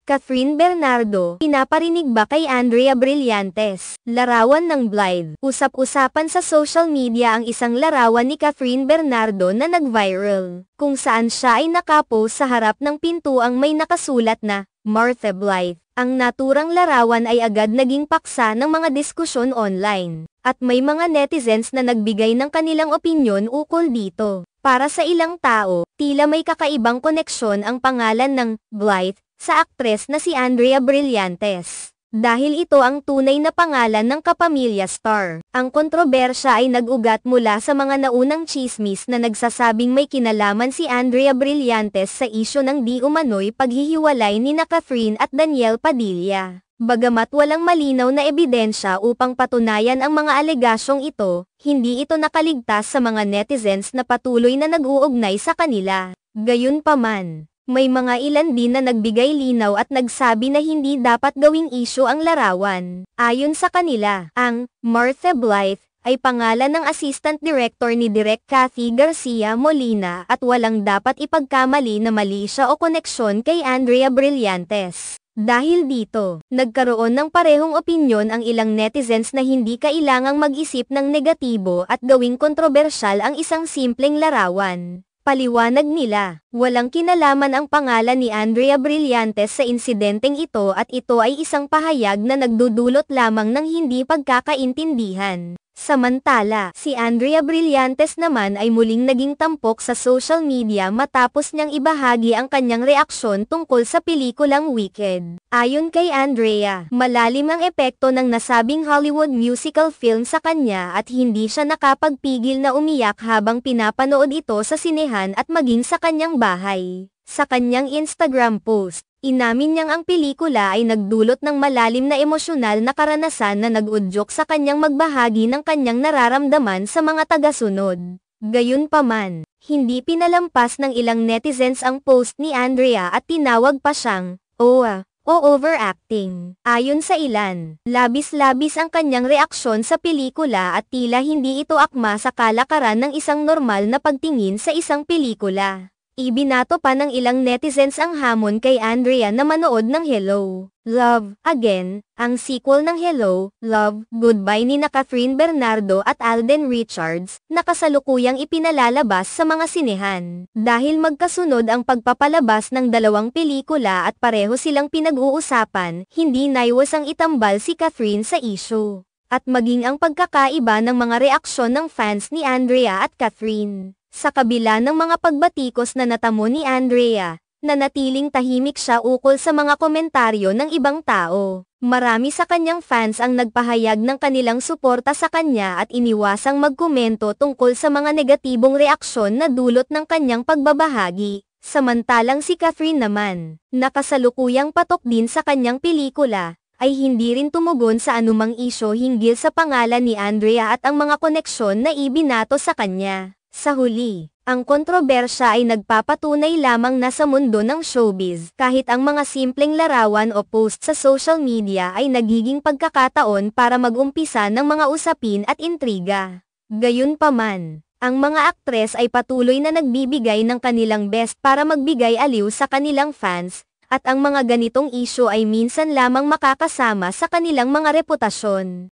Catherine Bernardo, pinaparinig ba kay Andrea Brillantes? Larawan ng Blythe. Usap-usapan sa social media ang isang larawan ni Catherine Bernardo na nag-viral, kung saan siya ay nakapost sa harap ng pintuang may nakasulat na, Martha Blythe. Ang naturang larawan ay agad naging paksa ng mga diskusyon online, at may mga netizens na nagbigay ng kanilang opinyon ukol dito. Para sa ilang tao, tila may kakaibang koneksyon ang pangalan ng Blythe sa aktres na si Andrea Brillantes, dahil ito ang tunay na pangalan ng kapamilya star. Ang kontrobersya ay nag-ugat mula sa mga naunang tsismis na nagsasabing may kinalaman si Andrea Brillantes sa isyu ng di umano'y paghihiwalay nina Catherine at Daniel Padilla. Bagamat walang malinaw na ebidensya upang patunayan ang mga alegasyong ito, hindi ito nakaligtas sa mga netizens na patuloy na nag-uugnay sa kanila. Gayunpaman, may mga ilan din na nagbigay linaw at nagsabi na hindi dapat gawing isyu ang larawan. Ayon sa kanila, ang Martha Blythe ay pangalan ng assistant director ni Direk Cathy Garcia Molina at walang dapat ipagkamali na mali siya o koneksyon kay Andrea Brillantes. Dahil dito, nagkaroon ng parehong opinyon ang ilang netizens na hindi kailangang mag-isip ng negatibo at gawing kontrobersyal ang isang simpleng larawan. Paliwanag nila, walang kinalaman ang pangalan ni Andrea Brillantes sa insidenteng ito at ito ay isang pahayag na nagdudulot lamang ng hindi pagkakaintindihan. Samantala, si Andrea Brillantes naman ay muling naging tampok sa social media matapos niyang ibahagi ang kanyang reaksyon tungkol sa pelikulang Wicked. Ayon kay Andrea, malalim ang epekto ng nasabing Hollywood musical film sa kanya at hindi siya nakapagpigil na umiyak habang pinapanood ito sa sinehan at maging sa kanyang bahay. Sa kanyang Instagram post, inamin niyang ang pelikula ay nagdulot ng malalim na emosyonal na karanasan na nag-udyok sa kanyang magbahagi ng kanyang nararamdaman sa mga tagasunod. Gayunpaman, hindi pinalampas ng ilang netizens ang post ni Andrea at tinawag pa siyang, o overacting. Ayon sa ilan, labis-labis ang kanyang reaksyon sa pelikula at tila hindi ito akma sa kalakaran ng isang normal na pagtingin sa isang pelikula. Ibinato pa ng ilang netizens ang hamon kay Andrea na manood ng Hello, Love, Again, ang sequel ng Hello, Love, Goodbye ni Catherine Bernardo at Alden Richards, na kasalukuyang ipinalalabas sa mga sinehan. Dahil magkasunod ang pagpapalabas ng dalawang pelikula at pareho silang pinag-uusapan, hindi naiwas ang itambal si Catherine sa issue, at maging ang pagkakaiba ng mga reaksyon ng fans ni Andrea at Catherine. Sa kabila ng mga pagbatikos na natamo ni Andrea, nanatiling tahimik siya ukol sa mga komentaryo ng ibang tao. Marami sa kanyang fans ang nagpahayag ng kanilang suporta sa kanya at iniwasang magkomento tungkol sa mga negatibong reaksyon na dulot ng kanyang pagbabahagi. Samantalang si Catherine naman, nakasalukuyang patok din sa kanyang pelikula, ay hindi rin tumugon sa anumang isyu hinggil sa pangalan ni Andrea at ang mga koneksyon na ibinato sa kanya. Sa huli, ang kontrobersya ay nagpapatunay lamang na sa mundo ng showbiz, kahit ang mga simpleng larawan o post sa social media ay nagiging pagkakataon para mag-umpisa ng mga usapin at intriga. Gayunpaman, ang mga aktres ay patuloy na nagbibigay ng kanilang best para magbigay aliw sa kanilang fans, at ang mga ganitong isyu ay minsan lamang makakasama sa kanilang mga reputasyon.